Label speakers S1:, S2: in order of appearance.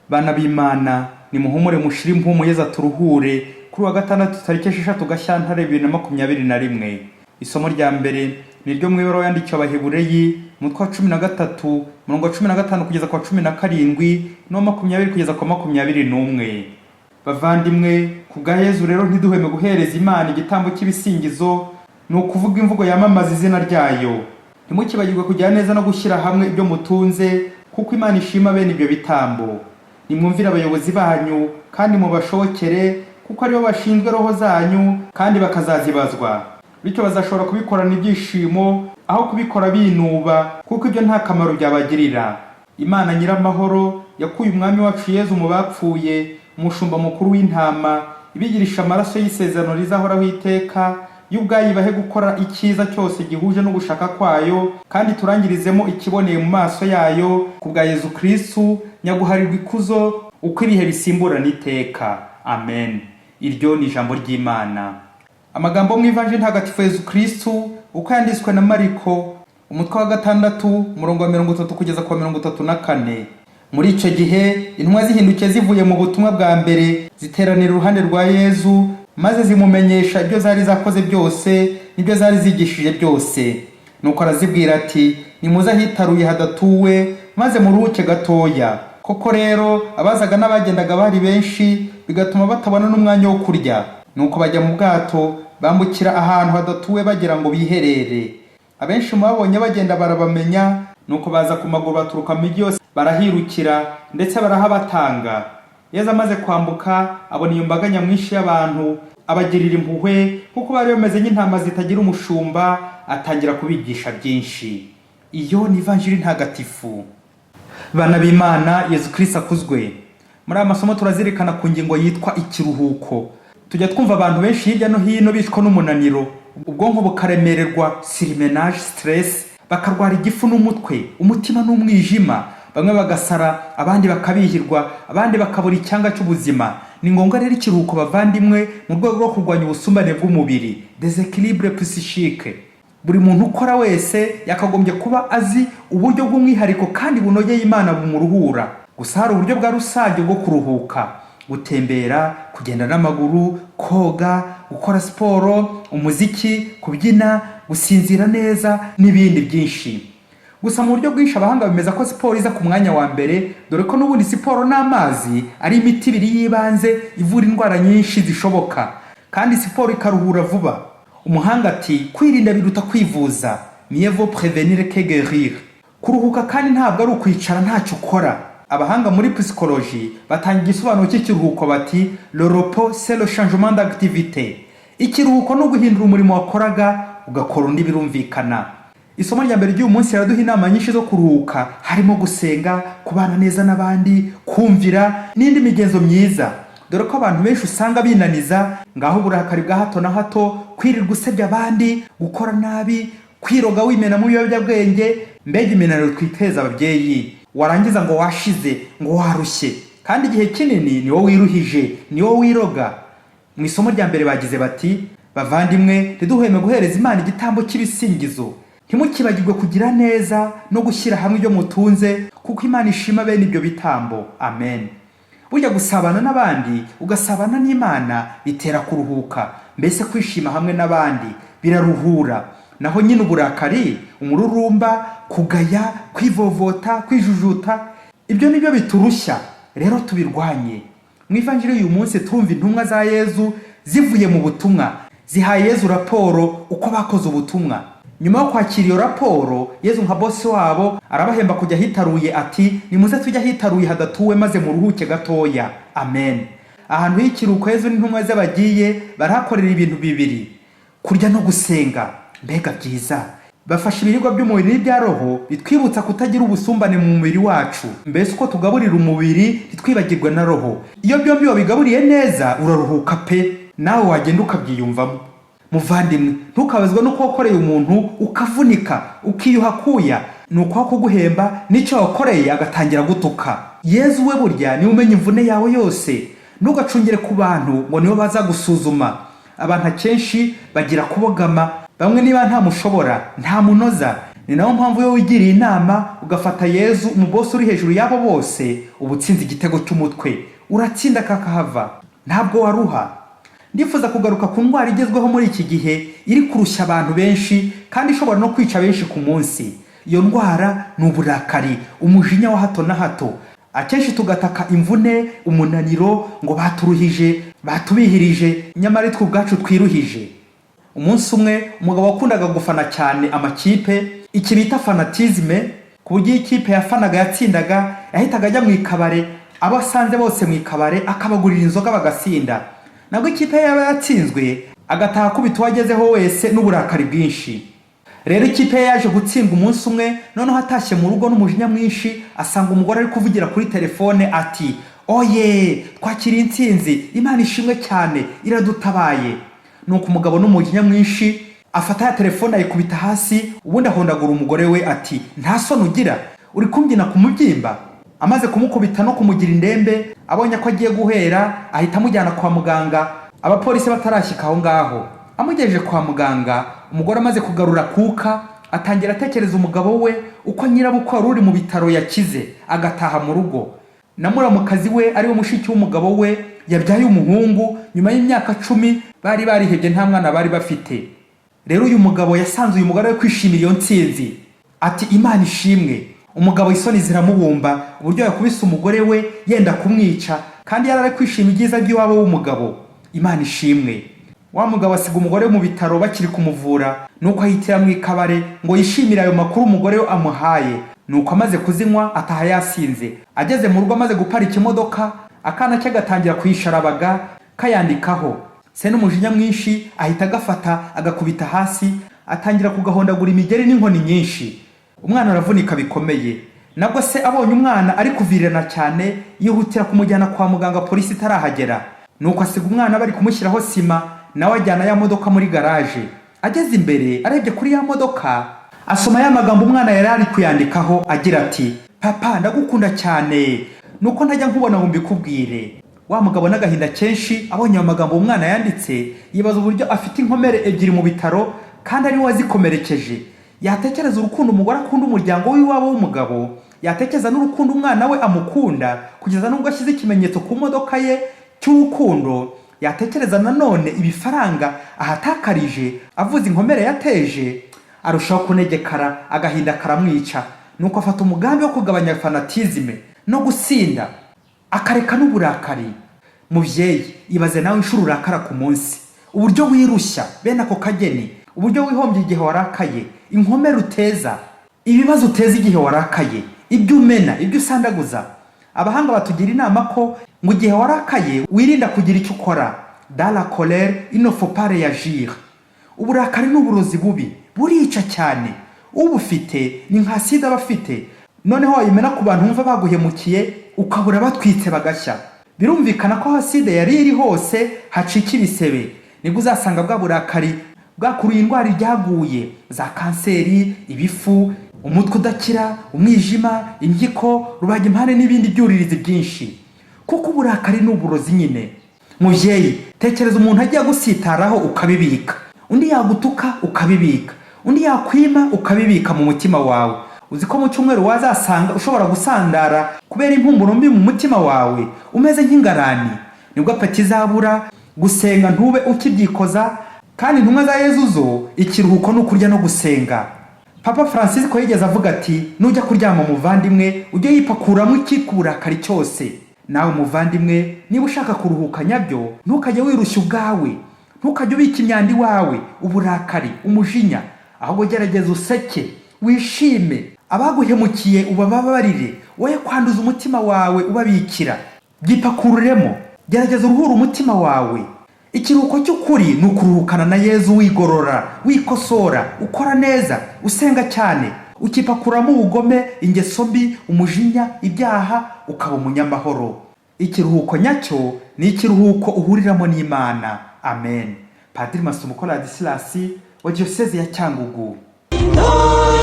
S1: Bana b'Imana, nimuhumure mushire impumu yeza turuhure kuri wa gatandatu tariki 6 Gashyantare 2021. Isomo rya mbere ni ryo mwibaro yandikiwe Abahebureyi mutwe wa 13 murongo 15 kugeza kwa 17 no 20 kugeza kwa 21. Bavandimwe, kubwa Yezu rero ntiduheme guhereza Imana igitambo cy'ibisingizo, no kuvuga imvugo yamamaza izina ryayo. Ntimukibagirwe kujya neza no gushyira hamwe ibyo mutunze, kuko Imana ishima bene ibyo bitambo. Nimwumvire abayobozi banyu kandi mubashokere, kuko aribo bashinzwe roho zanyu kandi bakazazibazwa. Bityo bazashobora kubikorana ibyishimo aho kubikora binuba, kuko ibyo nta kamaro byabagirira. Imana nyiramahoro yakuye umwami wacu Yezu mu bapfuye, umushumba mukuru w'intama, ibigirisha amaraso y'isezerano rizahoraho iteka, y'ubwayibahe gukora icyiza cyose gihuje no gushaka kwayo, kandi turangirizemo ikiboneye mu maso yayo, kubwa Yezu Kristu nyaguharirwa ikuzo uko ibihe bisimbura n'iteka. Amen. Iryo ni ijambo ry'Imana. Amagambo mu Ivanjili ntagatifu Yezu Kristu uko yanditswe na Mariko umutwe wa 6 umurongo wa 30 kugeza kwa 34. Muri icyo gihe intumwa zihindukiye zivuye mu butumwa bwa mbere ziteranira uruhande rwa Yezu, maze zimumenyesha ibyo zari zakoze byose n'ibyo zari zigishije byose. Nuko arazibwira ati, nimuze ahitaruye hadatuwe maze muruhuke gatoya. Koko rero abazaga n'abagendaga bari benshi, bigatuma batabona n'umwanya wo kurya. Nuko bajya mu bwato bambukira ahantu hadatuwe bagira ngo biherere. Abenshi mu babonye bagenda barabamenya, nuko baza ku maguru baturuka mu migi yose barahirukira, ndetse barahabatanga. Yezu amaze kwambuka abona iyo mbaga nyamwinshi y'abantu, abagirira impuhwe kuko bari bameze nk'intama zitagira umushumba, atangira kubigisha byinshi. Iyo ni Ivanjili ntagatifu. Bana b'Imana, Yezu Kristo akuzwe. Muri aya masomo turazirikana ku ngingo yitwa ikiruhuko. Tujya twumva abantu benshi hirya no hino bicwa n'umunaniro, ubwonko bukaremererwa, surmenage, stress, bakarwara igifu n'umutwe, umutima n'umwijima, bamwe bagasara, abandi bakabihirwa, abandi bakabura icyanga cy'ubuzima. Ni ngombwa rero ikiruhuko bavandimwe, mu rwego rwo kurwanya ubusumbane bw'umubiri, déséquilibre psychique. Buri muntu ukora wese yakagombye kuba azi uburyo bw'umwihariko kandi bunogeye Imana bumuruhura. Gusa hari uburyo bwa rusange bwo kuruhuka: gutembera, kugenda n'amaguru, koga, gukora siporo, umuziki, kubyina, gusinzira neza n'ibindi byinshi. Gusa mu buryo bwinshi abahanga bemeza ko siporo iza ku mwanya wa mbere, dore ko n'ubundi siporo n'amazi ari imiti ibiri y'ibanze ivura indwara nyinshi zishoboka, kandi siporo ikaruhura vuba. Umuhanga ati, kwirinda biruta kwivuza, mieux vaut prévenir que guérir. Kuruhuka kandi ntabwo ari ukwicara ntacyo ukora. Abahanga muri psychologie batanga igisobanuro cy'ikiruhuko bati, le repos c'est le changement d'activité. Ikiruhuko no guhindura umurimo wakoraga ugakora undi birumvikana. Isomo rya mbere ry'uyu munsi riraduha inama nyinshi zo kuruhuka, harimo gusenga, kubana neza n'abandi, kumvira n'indi migenzo myiza. Dore ko abantu benshi usanga binaniza, ngaho uburakari bwa hato na hato, kwirirwa usebya abandi, gukora nabi, kwiroga wimena mu biyobyabwenge, mbega iminaniro twiteza ababyeyi. Warangiza ngo washize, ngo warushye, kandi igihe kinini ni wowe wiruhije, ni wowe wiroga. Mu isomo rya mbere bagize bati, bavandimwe, ntiduheme guhereza Imana igitambo cy'ibisingizo. Ntimukibagirwe kugira neza no gushyira hamwe ibyo mutunze, kuko Imana ishima bene ibyo bitambo. Amen. Burya gusabana n'abandi ugasabana n'Imana bitera kuruhuka, mbese kwishima hamwe n'abandi biraruhura. Naho nyine uburakari, umururumba, kugaya, kwivovota, kwijujuta, ibyo nibyo biturushya. Rero tubirwanye. Mu Ivanjili y'uyu munsi turumva intumwa za Yezu zivuye mu butumwa, zihaye Yezu raporo uko bakoze ubutumwa. Nyuma yo kwakira iyo raporo, Yezu nka bosi wabo arabahemba kujya hitaruye ati, nimuze tujya hitaruye hadatuwe maze muruhuke gatoya. Amen. Ahantu h'ikiruhuko Yezu n'intumwa ze bagiye barahakorera ibintu bibiri: kurya no gusenga. Mbega byiza! Bafasha ibiribwa by'umubiri n'ibya roho bitwibutsa kutagira ubusumbane mu mubiri wacu, mbese uko tugaburira umubiri ntitwibagirwe na roho. Iyo byombi wabigaburiye neza uraruhuka pe, nawe wagenda ukabyiyumvamo. Muvandimwe, ntukabazwe nuko wakoreye umuntu ukavunika ukiyuha kuya, nuko kuguhemba n'icyo wakoreye agatangira gutuka. Yezu we burya niwe umenya imvune yawe yose. Ntugacungire ku bantu ngo nibo baza gusuzuma. Abantu akenshi bagira kubogama, bamwe niba nta mushobora, nta munoza, ni nayo mpamvu yo wigiriye inama ugafata Yezu umubosi uri hejuru yabo bose, ubutsinzi igitego cy'umutwe uratsinda kakahava, ntabwo waruha. Ndifuza kugaruka ku ndwara igezweho muri iki gihe iri kurushya abantu benshi kandi ishobora no kwica benshi ku munsi. Iyo ndwara ni uburakari, umujinya wa hato na hato. Akenshi tugataka imvune, umunaniro ngo baturuhije, batubihirije, nyamara twe ubwacu twiruhije. Umunsi umwe umugabo wakundaga gufana cyane amakipe, iki bita fanatisme, ku buryo ikipe yafanaga yatsindaga yahitaga ajya mu ikabare, abo asanze bose mu ikabare akabagurira inzoga bagasinda. Nabwo ikipe yaba yatsinzwe agataha kubita uwagezeho wese n'uburakari bwinshi. Rero ikipe yaje gutsindwa umunsi umwe, noneho atashye mu rugo n'umujinya mwinshi, asanga umugore ari kuvugira kuri telefone ati, oye twakiriye intsinzi, Imana ishimwe cyane iradutabaye. Nuko umugabo n'umujinya mwinshi afata ya telefone ayikubita hasi, ubundi ahondagura umugore we ati, nta soni ugira, uri kumbyina ku mubyimba? Amaze kumukubita no kumugira indembe, abonye ko agiye guhera ahita amujyana kwa muganga, abapolisi batarashyika aho ngaho. Amugejeje kwa muganga, umugore amaze kugarura kuka, atangira atekereza umugabo we uko nyirabukwe wari uri mu bitaro yakize agataha mu rugo. Na muramukazi we ari we mushiki w'umugabo we yabyaye umuhungu nyuma y'imyaka 10 bari barihebye nta mwana bari bafite. Rero uyu mugabo yasanze uyu mugore we kwishimira iyo ntsinzi, ati Imana ishimwe. Umugabo isoni ziramubumba uburyo yakubise umugore we yenda kumwica, kandi yarari kwishima ibyiza by'iwabo w'umugabo. Imana ishimwe. Wa mugabo asiga umugore mu bitaro bakiri kumuvura, nuko ahitira mu ikabare ngo yishimire ayo makuru umugore we amuhaye. Nuko amaze kuzinywa ataha yasinze. Ageze mu rugo amaze guparika imodoka, akana cye gatangira kuyisharabaga kayandikaho. Se n'umujinya mwinshi ahita agafata agakubita hasi, atangira kugahondagura imigeri n'inkoni nyinshi. Umwana aravunika bikomeye. Nabwo se abonye umwana ari kuvirana cyane, yihutira kumujyana kwa muganga polisi itarahagera. Nuko asiga umwana bari kumushyiraho sima, nawe ajyana ya modoka muri garage. Ageze imbere arebye kuri ya modoka, asoma ya magambo umwana yari ari kuyandikaho agira ati, papa ndagukunda cyane, nuko ntajya nkubona ngo mbikubwire. Wa mugabo n'agahinda kenshi abonye ayo magambo umwana yanditse, yibaza uburyo afite inkomere ebyiri mu bitaro kandi ari we wazikomerekeje. Yatekereza urukundo umugore akunda umuryango w'iwabo w'umugabo, yatekereza n'urukundo umwana we amukunda kugeza nubwo ashyize ikimenyetso ku modoka ye cy'urukundo. Yatekereza nanone ibifaranga ahatakarije avuze inkomere yateje, arushaho kunegekara, agahinda karamwica. Nuko afata umugambi wo kugabanya fanatisme no gusinda, akareka n'uburakari. Muvyeyi, ibaze nawe inshuro urakara ku munsi, uburyo wirushya bene ako kageni, uburyo wihombye igihe warakaye, inkomere uteza, ibibazo uteza igihe warakaye, ibyo umena, ibyo usandaguza. Abahanga batugira inama ko mu gihe warakaye wirinda kugira icyo ukora. Dans la colère, il ne faut pas réagir. Uburakari n'uburozi bubi burica cyane. Ubufite ni nka sida bafite, noneho wayimena ku bantu umva baguhemukiye ukabura batwitse bagashya. Birumvikana ko haside yari iri hose hacika ibisebe. Nibwo uzasanga bwa burakari bwakuruye indwara ryaguye, za kanseri, ibifu, umutwe udakira, umwijima, impyiko, rubagimpande n'ibindi byuririzi byinshi. Kuko uburakari n'uburozi nyine. Muvyeyi, tekereza umuntu agiye gusitaraho ukabibika, undi yagutuka ukabibika, undi yakwima ukabibika mu mutima wawe. Uziko mu cyumweru wazasanga ushobora gusandara kubera impumuro mbi mu mutima wawe, umeze nk'ingarani. Nibwo apeti zabura, gusenga ntube ukibyikoza, kandi intumwa za Yezu zo ikiruhuko no kurya no gusenga. Papa Francisco yigeze avuga ati, nujya kuryama muvandimwe ujye yipakuramo ikikuburakari cyose. Nawe muvandimwe, niba ushaka kuruhuka nyabyo, ntukajye wirushya ubwawe, ntukajye ubika imyanda iwawe, uburakari, umujinya. Ahubwo gerageza useke, wishime, abaguhemukiye ubababarire, woye kwanduza umutima wawe ubabikira. Byipakururemo, gerageza uruhura umutima wawe. Ikiruhuko cy'ukuri ni ukuruhukana na Yezu wigorora, wikosora, ukora neza, usenga cyane, ukipakuramo ubugome, ingeso mbi, umujinya, ibyaha, ukaba umunyamahoro. Ikiruhuko nyacyo ni ikiruhuko uhuriramo n'Imana. Amen. Padiri Masumuko Ladislas wa Diocese ya Cyangugu. Wawe,